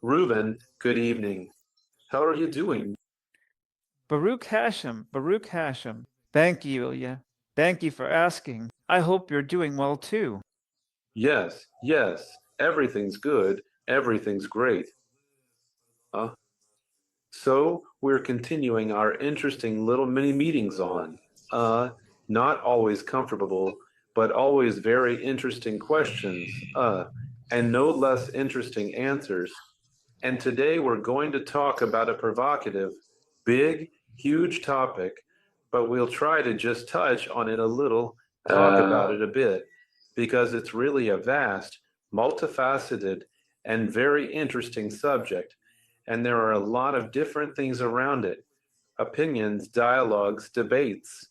Reuven, good evening. How are you doing? Baruch Hashem, Baruch Hashem. Thank you, Ilya. Thank you for asking. I hope you're doing well too. Yes, everything's good, everything's great. Uh, so we're continuing our interesting little mini meetings on, uh, not always comfortable, but always very interesting questions, and no less interesting answers. And today we're going to talk about a provocative, big, huge topic, but we'll try to just touch on it a little, talk about it a bit, because it's really a vast, multifaceted, and very interesting subject. And there are a lot of different things around it: opinions, dialogues, debates.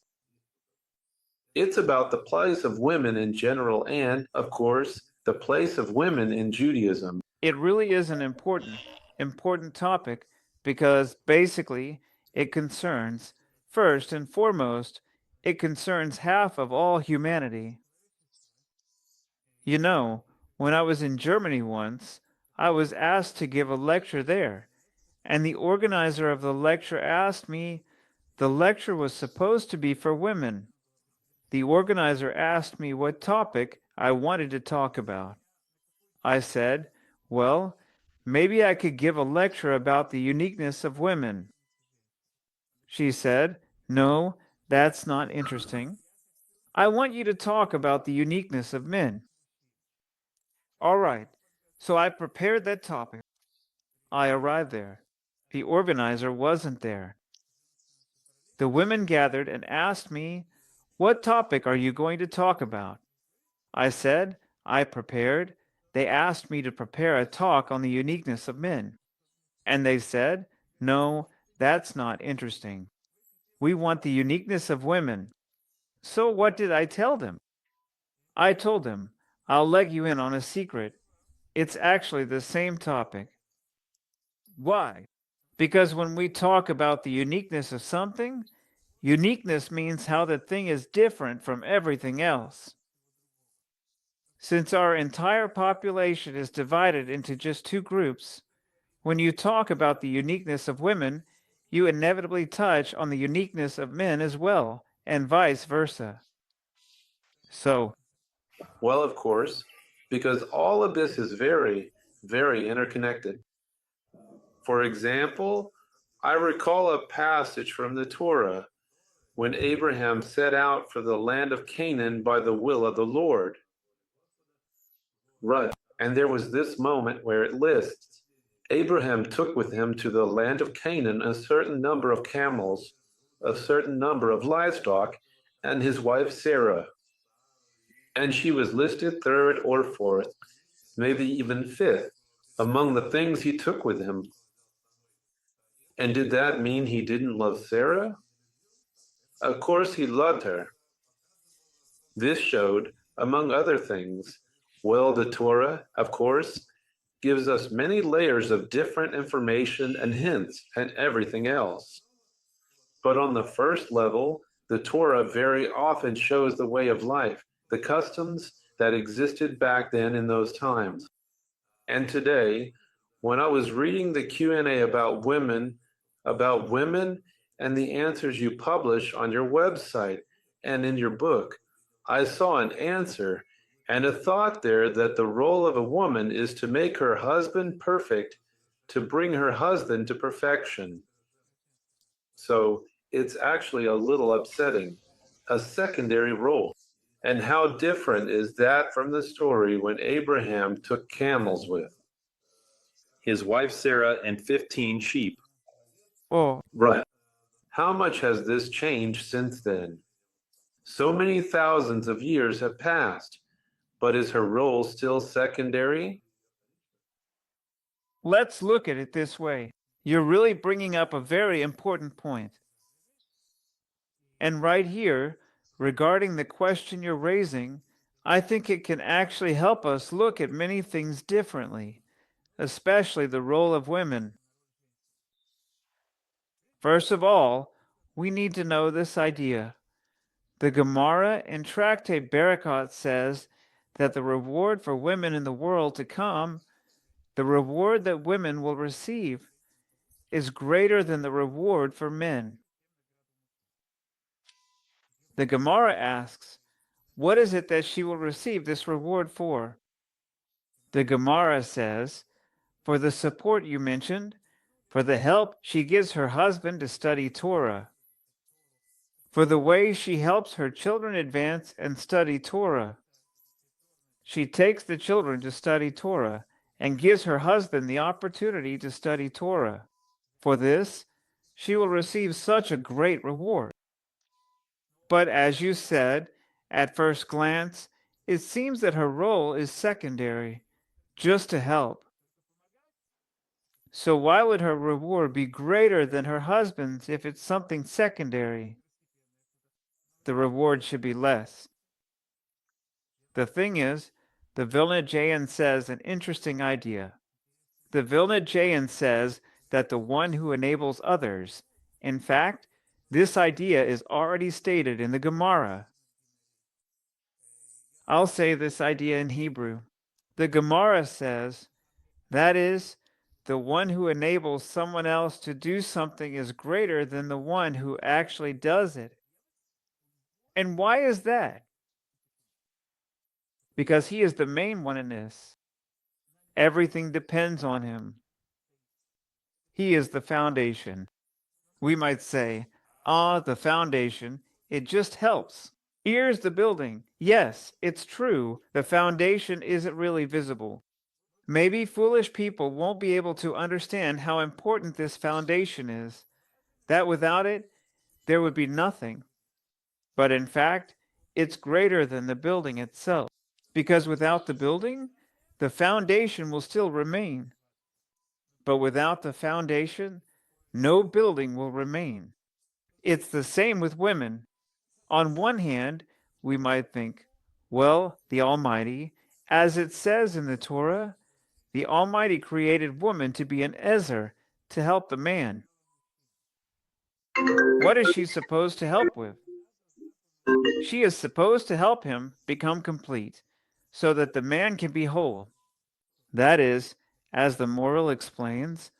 It's about the place of women in general and, of course, the place of women in Judaism. It really is an important topic because basically it concerns, first and foremost, it concerns half of all humanity. You know, when I was in Germany once, I was asked to give a lecture there, and the organizer of the lecture asked me. The lecture was supposed to be for women. The organizer asked me what topic I wanted to talk about. I said, well, maybe I could give a lecture about the uniqueness of women. She said, no, that's not interesting. I want you to talk about the uniqueness of men. All right, so I prepared that topic. I arrived there. The organizer wasn't there. The women gathered and asked me, what topic are you going to talk about? I said, I prepared. They asked me to prepare a talk on the uniqueness of men. And they said, no, that's not interesting. We want the uniqueness of women. So what did I tell them? I told them, I'll let you in on a secret. It's actually the same topic. Why? Because when we talk about the uniqueness of something, uniqueness means how the thing is different from everything else. Since our entire population is divided into just two groups, when you talk about the uniqueness of women, you inevitably touch on the uniqueness of men as well, and vice versa. So, Well, of course, because all of this is very, very interconnected. For example, I recall a passage from the Torah when Abraham set out for the land of Canaan by the will of the Lord. Right. And there was this moment where it lists Abraham took with him to the land of Canaan a certain number of camels, a certain number of livestock, and his wife Sarah. And she was listed third or fourth, maybe even fifth, among the things he took with him. And did that mean he didn't love Sarah? Of course he loved her. This showed, among other things, well, the Torah, of course, gives us many layers of different information and hints and everything else. But on the first level, the Torah very often shows the way of life, the customs that existed back then in those times. And today, when I was reading the Q&A about women and the answers you publish on your website and in your book, I saw an answer and a thought there that the role of a woman is to make her husband perfect, to bring her husband to perfection. So it's actually a little upsetting, a secondary role. And how different is that from the story when Abraham took camels with his wife Sarah and 15 sheep? oh, Right. How much has this changed since then? So many thousands of years have passed, but is her role still secondary? let's look at it this way. You're really bringing up a very important point. And right here, regarding the question you're raising, I think it can actually help us look at many things differently, especially the role of women. First of all, we need to know this idea. The Gemara in Tractate Berakot says that the reward for women in the world to come The reward that women will receive is greater than the reward for men. The Gemara asks, what is it that she will receive this reward for? The Gemara says, for the support you mentioned, for the help she gives her husband to study Torah, for the way she helps her children advance and study Torah. She takes the children to study Torah and gives her husband the opportunity to study Torah. For this, she will receive such a great reward. But as you said, at first glance, it seems that her role is secondary, just to help. So why would her reward be greater than her husband's if it's something secondary? The reward should be less. The thing is, the Vilna Jayan says an interesting idea. The Vilna Jayan says that the one who enables others, in fact, this idea is already stated in the Gemara. I'll say this idea in Hebrew. The Gemara says, that is, the one who enables someone else to do something is greater than the one who actually does it. And why is that? Because he is the main one in this. Everything depends on him. He is the foundation. We might say, the foundation, it just helps. Here's the building. Yes, it's true. The foundation isn't really visible. Maybe foolish people won't be able to understand how important this foundation is, that without it, there would be nothing. But in fact, it's greater than the building itself, because without the building, the foundation will still remain. But without the foundation, no building will remain. It's the same with women. On one hand, we might think, well, the Almighty, as it says in the Torah, the Almighty created woman to be an ezer, to help the man. What is she supposed to help with? She is supposed to help him become complete, so that the man can be whole. That is, as the moral explains,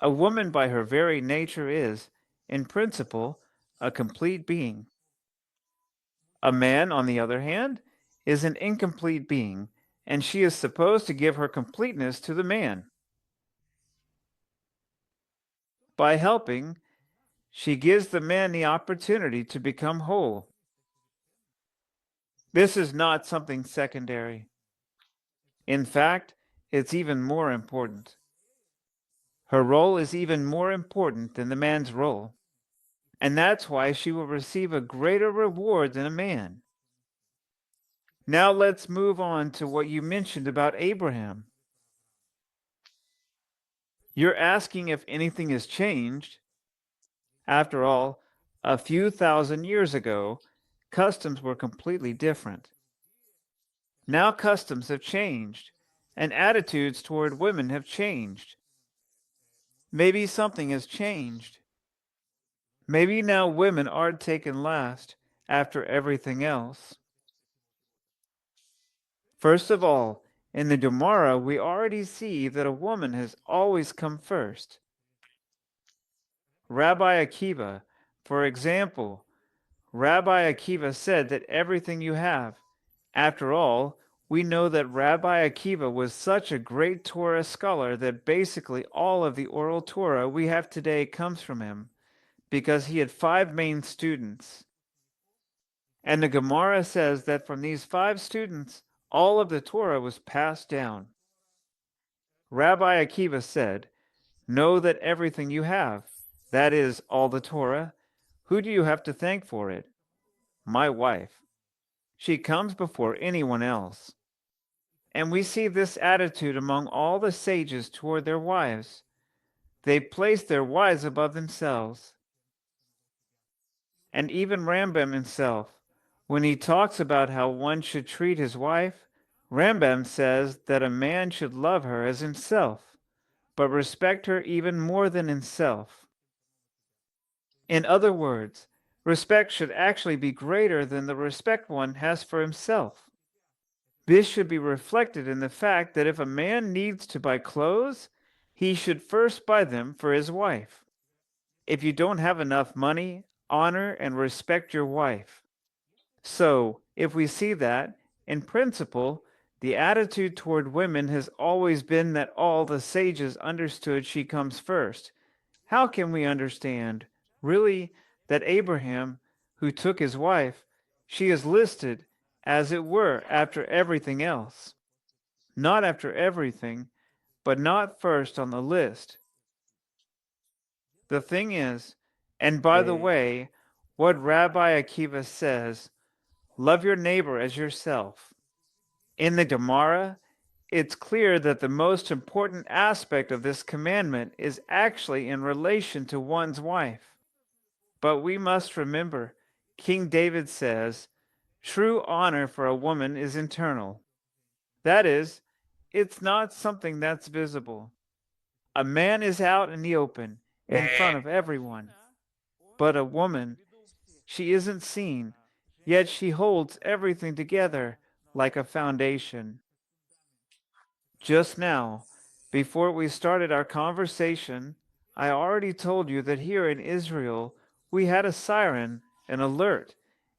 a woman by her very nature is, in principle, a complete being. A man, on the other hand, is an incomplete being, and she is supposed to give her completeness to the man. By helping, she gives the man the opportunity to become whole. This is not something secondary. In fact, it's even more important. Her role is even more important than the man's role, and that's why she will receive a greater reward than a man. Now let's move on to what you mentioned about Abraham. You're asking if anything has changed. After all, a few thousand years ago, customs were completely different. Now customs have changed, and attitudes toward women have changed. Maybe something has changed. Maybe now women aren't taken last after everything else. First of all, in the Gemara, we already see that a woman has always come first. Rabbi Akiva, for example, Rabbi Akiva said that everything you have. After all, we know that Rabbi Akiva was such a great Torah scholar that basically all of the oral Torah we have today comes from him, because he had 5 main students. And the Gemara says that from these 5 students, all of the Torah was passed down. Rabbi Akiva said, know that everything you have, that is, all the Torah, who do you have to thank for it? My wife. She comes before anyone else. And we see this attitude among all the sages toward their wives. They place their wives above themselves. And even Rambam himself, when he talks about how one should treat his wife, Rambam says that a man should love her as himself, but respect her even more than himself. In other words, respect should actually be greater than the respect one has for himself. This should be reflected in the fact that if a man needs to buy clothes, he should first buy them for his wife. If you don't have enough money, honor and respect your wife. So, if we see that, in principle, the attitude toward women has always been that all the sages understood she comes first. How can we understand, really, that Abraham, who took his wife, she is listed, as it were, after everything else? Not after everything, but not first on the list. The thing is, and by the way, what Rabbi Akiva says, love your neighbor as yourself. In the Gemara, it's clear that the most important aspect of this commandment is actually in relation to one's wife. But we must remember, King David says, true honor for a woman is internal. That is, it's not something that's visible. A man is out in the open, in front of everyone. But a woman, she isn't seen, yet she holds everything together like a foundation. Just now, before we started our conversation, I already told you that here in Israel we had a siren, an alert,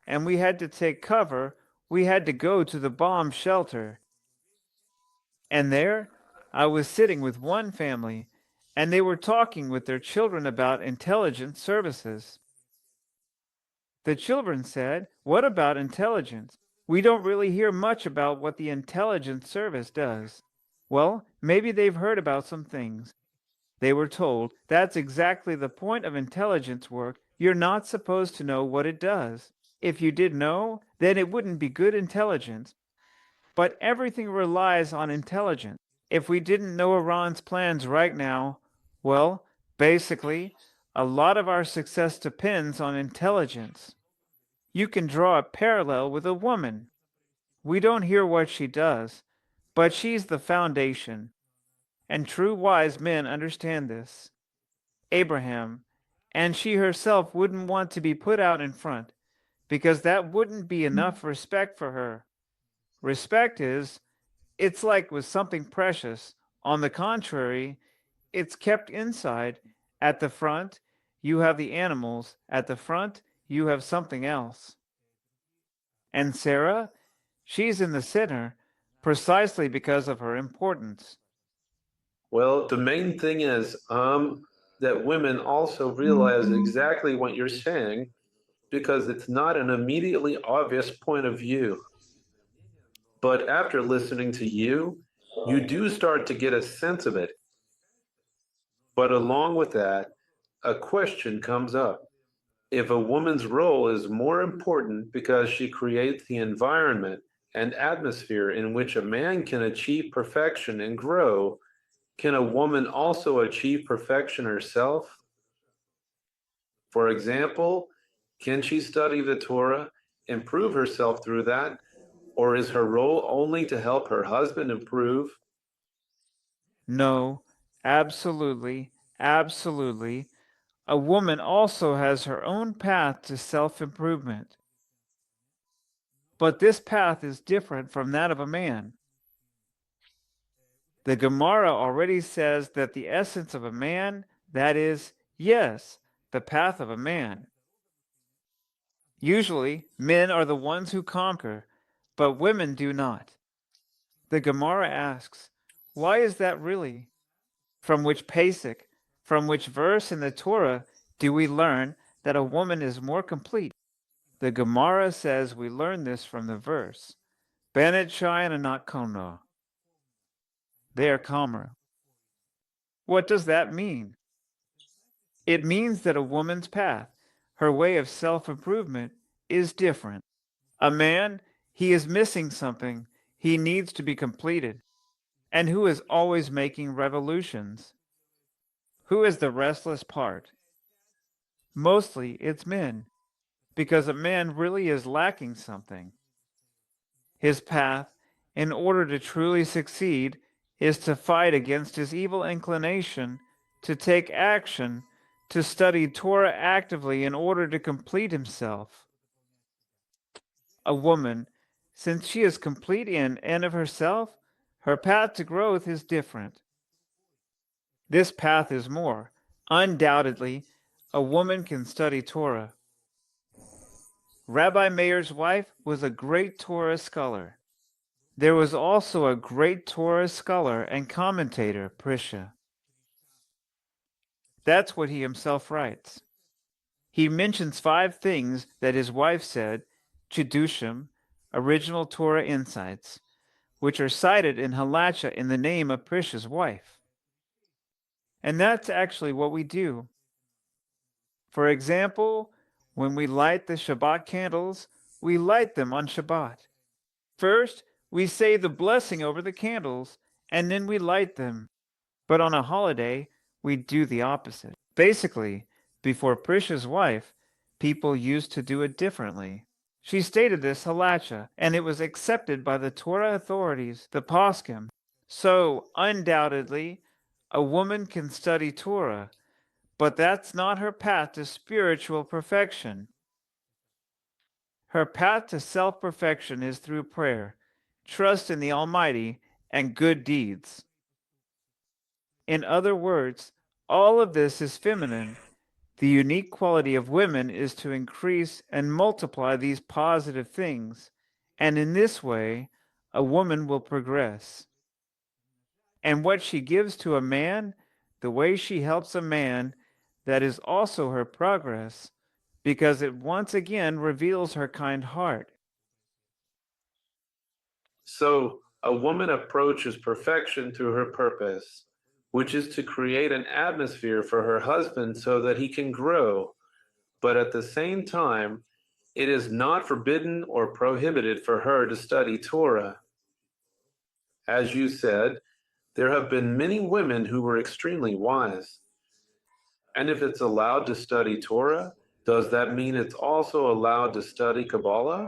and we had to take cover. We had to go to the bomb shelter. And there, I was sitting with one family, and they were talking with their children about intelligence services. The children said, "What about intelligence? We don't really hear much about what the intelligence service does." Well, maybe they've heard about some things. They were told, "That's exactly the point of intelligence work. You're not supposed to know what it does. If you did know, then it wouldn't be good intelligence." But everything relies on intelligence. If we didn't know Iran's plans right now, well, basically, a lot of our success depends on intelligence. You can draw a parallel with a woman. We don't hear what she does, but she's the foundation. And true wise men understand this. Abraham, and she herself wouldn't want to be put out in front, because that wouldn't be enough respect for her. Respect it's like with something precious. On the contrary, it's kept inside. At the front, you have the animals. At the front, you have something else. And Sarah, she's in the center precisely because of her importance. Well, the main thing is that women also realize exactly what you're saying because it's not an immediately obvious point of view. But after listening to you, you do start to get a sense of it. But along with that, a question comes up. If a woman's role is more important because she creates the environment and atmosphere in which a man can achieve perfection and grow, can a woman also achieve perfection herself? For example, can she study the Torah, improve herself through that, or is her role only to help her husband improve? No, absolutely, absolutely. A woman also has her own path to self improvement. But this path is different from that of a man. The Gemara already says that the essence of a man, that is, yes, the path of a man. Usually, men are the ones who conquer, but women do not. The Gemara asks, why is that really? From which pasuk, from which verse in the Torah do we learn that a woman is more complete? The Gemara says we learn this from the verse, Benet Shayan and not Kono. They are calmer. What does that mean? It means that a woman's path, her way of self-improvement, is different. A man, he is missing something. He needs to be completed. And who is always making revolutions? Who is the restless part? Mostly it's men, because a man really is lacking something. His path, in order to truly succeed, is to fight against his evil inclination, to take action, to study Torah actively in order to complete himself. A woman, Since she is complete in and of herself, her path to growth is different. This path is more. Undoubtedly, a woman can study Torah. Rabbi Meir's wife was a great Torah scholar. There was also a great Torah scholar and commentator, Prisha. That's what he himself writes. He mentions 5 things that his wife said, Chidushim, original Torah insights, which are cited in Halacha in the name of Prisha's wife. And that's actually what we do. For example, when we light the Shabbat candles, we light them on Shabbat. First, we say the blessing over the candles, and then we light them. But on a holiday, we do the opposite. Basically, before Prisha's wife, people used to do it differently. She stated this halacha, and it was accepted by the Torah authorities, the poskim. So, undoubtedly, a woman can study Torah, but that's not her path to spiritual perfection. Her path to self-perfection is through prayer, trust in the Almighty, and good deeds. In other words, all of this is feminine. The unique quality of women is to increase and multiply these positive things, and in this way, a woman will progress. And what she gives to a man, the way she helps a man, that is also her progress, because it once again reveals her kind heart. So, a woman approaches perfection through her purpose, which is to create an atmosphere for her husband so that he can grow. But at the same time, it is not forbidden or prohibited for her to study Torah. As you said, there have been many women who were extremely wise. And if it's allowed to study Torah, does that mean it's also allowed to study Kabbalah?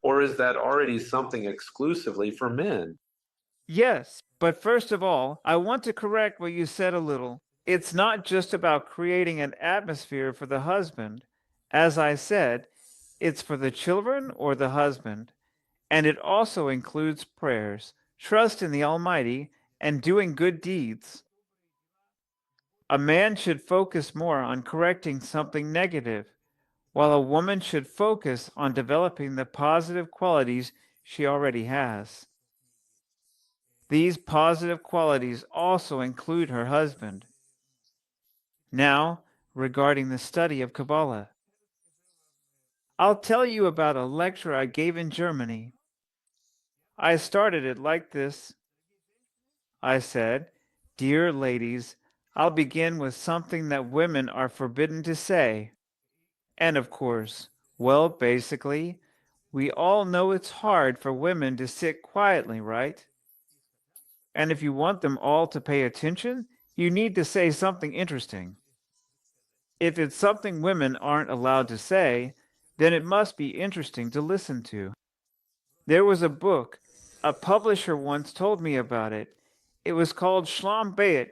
Or is that already something exclusively for men? Yes, but first of all, I want to correct what you said a little. It's not just about creating an atmosphere for the husband. As I said, it's for the children or the husband. And it also includes prayers, trust in the Almighty, and doing good deeds. A man should focus more on correcting something negative, while a woman should focus on developing the positive qualities she already has. These positive qualities also include her husband. Now, regarding the study of Kabbalah, I'll tell you about a lecture I gave in Germany. I started it like this. I said, "Dear ladies, I'll begin with something that women are forbidden to say." And of course, well, basically, we all know it's hard for women to sit quietly, right? And if you want them all to pay attention, you need to say something interesting. If it's something women aren't allowed to say, then it must be interesting to listen to. There was a book, a publisher once told me about it. It was called Shalom Bayit,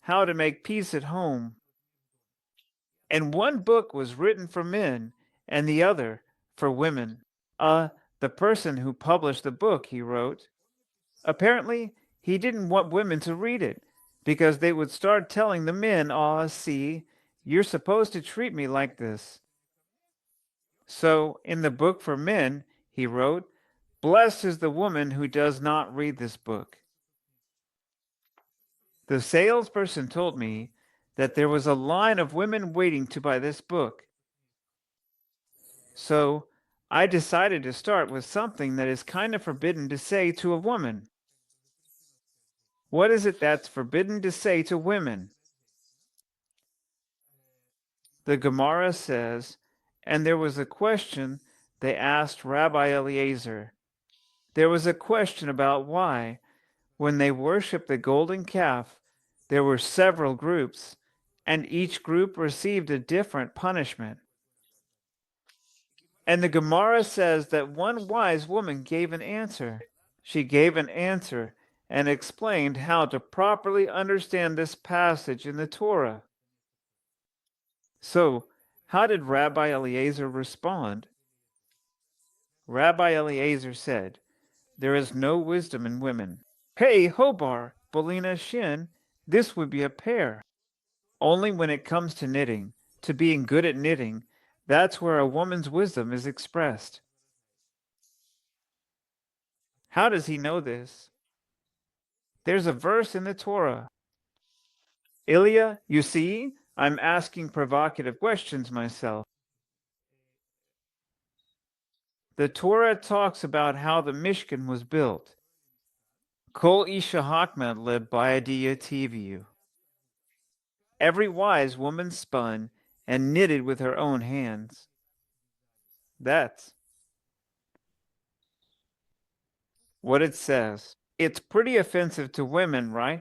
How to Make Peace at Home. And one book was written for men, and the other for women. The person who published the book, he wrote, apparently he didn't want women to read it, because they would start telling the men, see, you're supposed to treat me like this. So, in the book for men, he wrote, blessed is the woman who does not read this book. The salesperson told me that there was a line of women waiting to buy this book. So, I decided to start with something that is kind of forbidden to say to a woman. What is it that's forbidden to say to women? The Gemara says, and there was a question they asked Rabbi Eliezer. There was a question about why, when they worshiped the golden calf, there were several groups, and each group received a different punishment. And the Gemara says that one wise woman gave an answer. She gave an answer and explained how to properly understand this passage in the Torah. So, how did Rabbi Eliezer respond? Rabbi Eliezer said, "There is no wisdom in women." Hey, Hobar, Belina Shin, this would be a pair. Only when it comes to knitting, to being good at knitting, that's where a woman's wisdom is expressed. How does he know this? There's a verse in the Torah. Ilya, you see, I'm asking provocative questions myself. The Torah talks about how the Mishkan was built. Kol Isha Hakma led Bayadiya Tiviu. Every wise woman spun and knitted with her own hands. That's what it says. It's pretty offensive to women, right?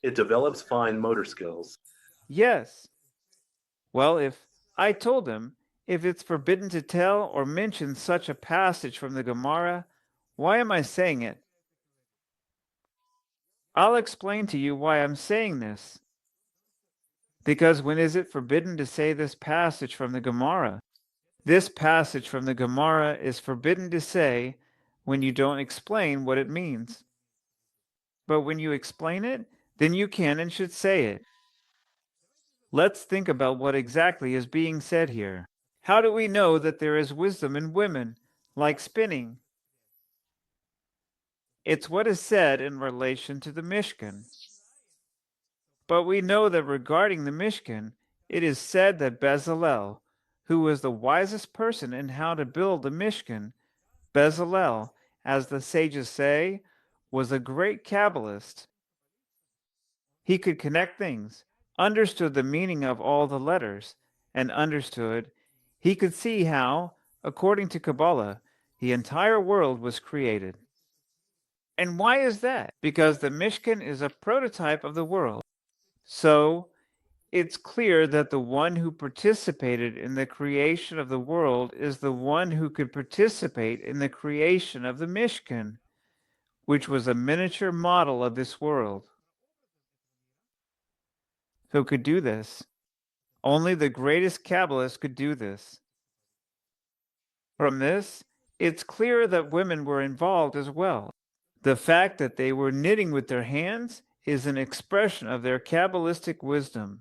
It develops fine motor skills. Yes. Well, if I told him if it's forbidden to tell or mention such a passage from the Gemara, why am I saying it? I'll explain to you why I'm saying this. Because when is it forbidden to say this passage from the Gemara? This passage from the Gemara is forbidden to say when you don't explain what it means. But when you explain it, then you can and should say it. Let's think about what exactly is being said here. How do we know that there is wisdom in women, like spinning? It's what is said in relation to the Mishkan. But we know that regarding the Mishkan, it is said that Bezalel, who was the wisest person in how to build the Mishkan, Bezalel, as the sages say, was a great Kabbalist. He could connect things, understood the meaning of all the letters, and he could see how, according to Kabbalah, the entire world was created. And why is that? Because the Mishkan is a prototype of the world. So, it's clear that the one who participated in the creation of the world is the one who could participate in the creation of the Mishkan, which was a miniature model of this world. Who could do this? Only the greatest Kabbalists could do this. From this, it's clear that women were involved as well. The fact that they were knitting with their hands is an expression of their Kabbalistic wisdom.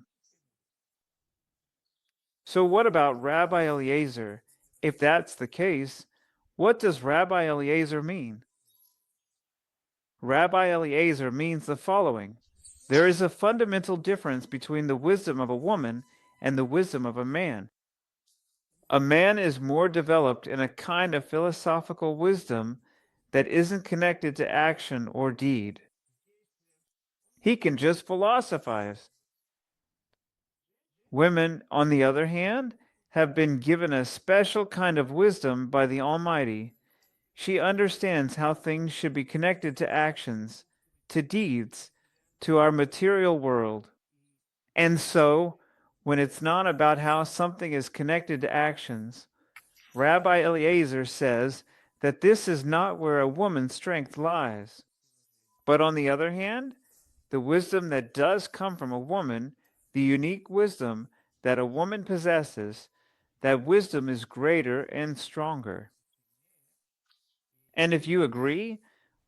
So what about Rabbi Eliezer? If that's the case, what does Rabbi Eliezer mean? Rabbi Eliezer means the following. There is a fundamental difference between the wisdom of a woman and the wisdom of a man. A man is more developed in a kind of philosophical wisdom that isn't connected to action or deed. He can just philosophize. Women, on the other hand, have been given a special kind of wisdom by the Almighty. She understands how things should be connected to actions, to deeds, to our material world. And so, when it's not about how something is connected to actions, Rabbi Eliezer says that this is not where a woman's strength lies. But on the other hand, the wisdom that does come from a woman, the unique wisdom that a woman possesses, that wisdom is greater and stronger. And if you agree,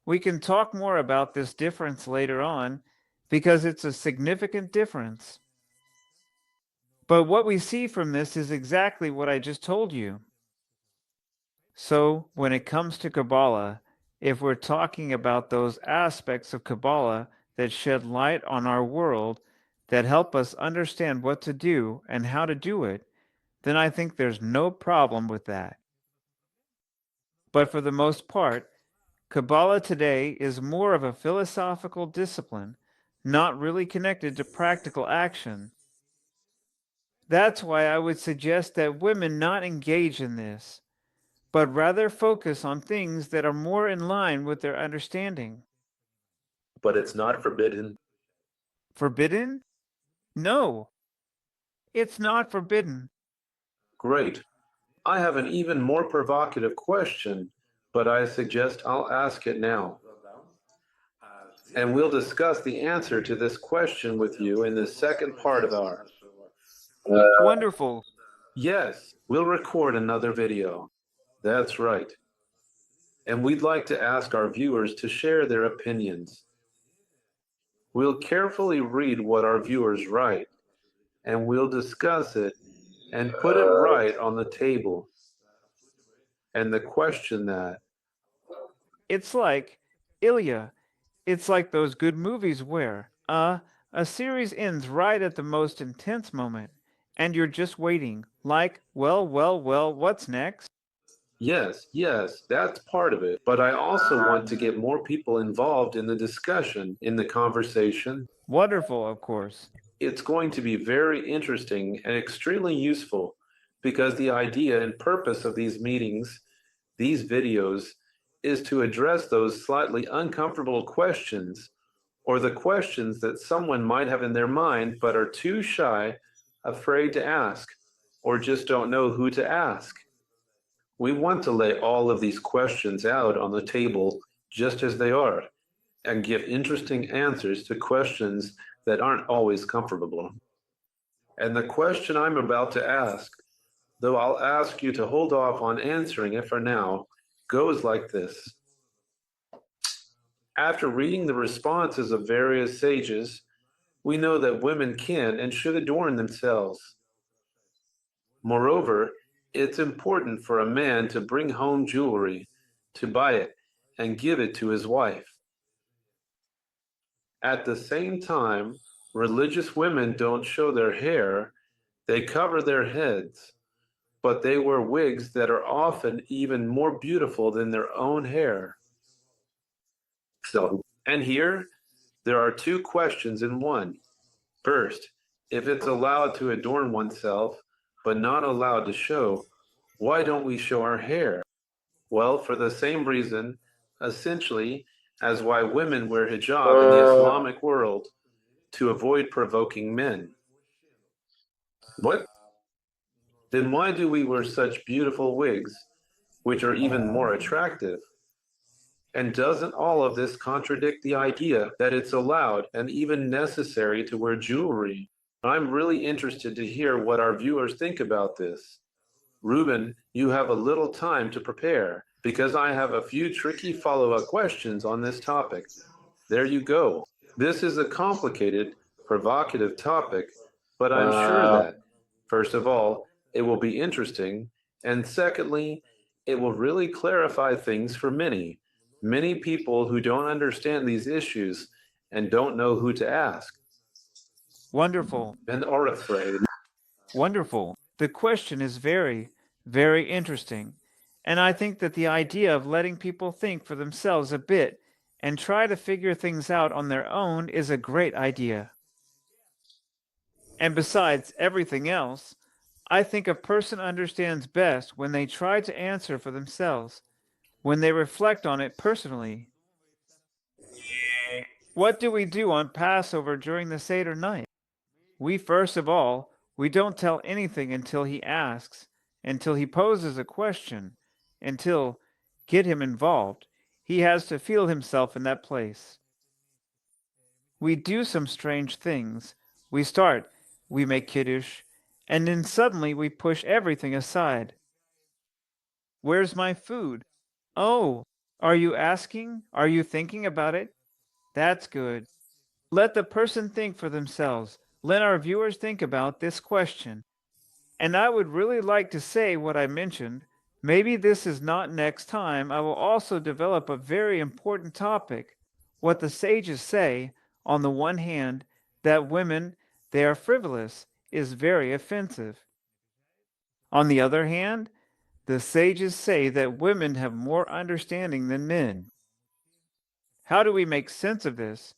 we can talk more about this difference later on, because it's a significant difference. But what we see from this is exactly what I just told you. So, when it comes to Kabbalah, if we're talking about those aspects of Kabbalah that shed light on our world, that help us understand what to do and how to do it, then I think there's no problem with that. But for the most part, Kabbalah today is more of a philosophical discipline, not really connected to practical action. That's why I would suggest that women not engage in this, but rather focus on things that are more in line with their understanding. But it's not forbidden. Forbidden? No, it's not forbidden. Great. I have an even more provocative question, but I suggest I'll ask it now. And we'll discuss the answer to this question with you in the second part of our. Wonderful. Yes, we'll record another video. That's right. and we'd like to ask our viewers to share their opinions. We'll carefully read what our viewers write, and we'll discuss it and put it right on the table. And the question that It's like Ilya. It's like those good movies where a series ends right at the most intense moment, and you're just waiting, like, well, what's next? yes, that's part of it. But I also want to get more people involved in the discussion, in the conversation. Wonderful, of course. It's going to be very interesting and extremely useful because the idea and purpose of these meetings, these videos, is to address those slightly uncomfortable questions or the questions that someone might have in their mind but are too shy, afraid to ask, or just don't know who to ask. We want to lay all of these questions out on the table just as they are and give interesting answers to questions that aren't always comfortable. And the question I'm about to ask, though I'll ask you to hold off on answering it for now, goes like this. After reading the responses of various sages, we know that women can and should adorn themselves. Moreover, it's important for a man to bring home jewelry, to buy it, and give it to his wife. At the same time, religious women don't show their hair, they cover their heads, but they wear wigs that are often even more beautiful than their own hair. And here, there are two questions in one. First, if it's allowed to adorn oneself, but not allowed to show, why don't we show our hair? Well, for the same reason, essentially, as why women wear hijab in the Islamic world, to avoid provoking men. What? Then why do we wear such beautiful wigs, which are even more attractive? And doesn't all of this contradict the idea that it's allowed and even necessary to wear jewelry? I'm really interested to hear what our viewers think about this. Reuven, you have a little time to prepare because I have a few tricky follow-up questions on this topic. There you go. This is a complicated, provocative topic, but I'm sure that, first of all, it will be interesting, and secondly, it will really clarify things for many people who don't understand these issues and don't know who to ask Wonderful. and are afraid. Wonderful. The question is very interesting. And I think that the idea of letting people think for themselves a bit and try to figure things out on their own is a great idea. And besides everything else, I think a person understands best when they try to answer for themselves, when they reflect on it personally. What do we do on Passover during the Seder night? First of all, we don't tell anything until he asks, until he poses a question, until, get him involved. He has to feel himself in that place. We do some strange things. We start, we make Kiddush, and then suddenly we push everything aside. Where's my food? Oh, are you asking? Are you thinking about it? That's good. Let the person think for themselves. Let our viewers think about this question. And I would really like to say what I mentioned. Maybe this is not next time. I will also develop a very important topic. What the sages say, on the one hand, that women, they are frivolous, is very offensive. On the other hand, the sages say that women have more understanding than men. How do we make sense of this?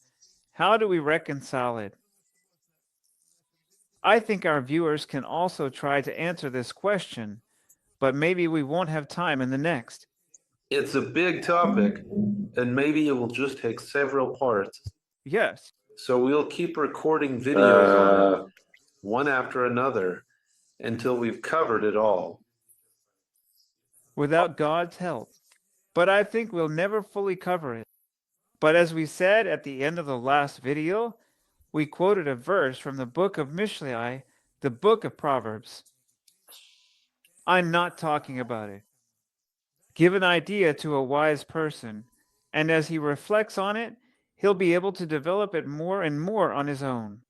How do we reconcile it? I think our viewers can also try to answer this question, but maybe we won't have time in the next. It's a big topic, and maybe it will just take several parts. Yes, So we'll keep recording videos on it, one after another, until we've covered it all. without God's help. But I think we'll never fully cover it. But as we said at the end of the last video, we quoted a verse from the book of Mishlei, the book of Proverbs. I'm not talking about it. Give an idea to a wise person, and as he reflects on it, he'll be able to develop it more and more on his own.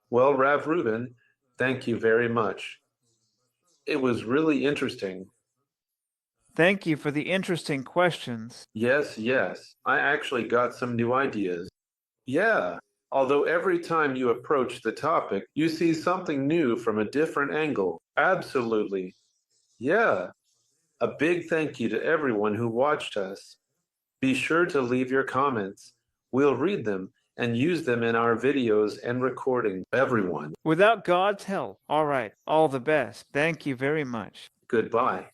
Well, Rav Reuven, thank you very much. It was really interesting. Thank you for the interesting questions. Yes, yes, I actually got some new ideas. Yeah, although every time you approach the topic, you see something new from a different angle. Absolutely. Yeah. A big thank you to everyone who watched us. Be sure to leave your comments. We'll read them and use them in our videos and recordings. Everyone, Without God's help, all right, all the best. Thank you very much. goodbye.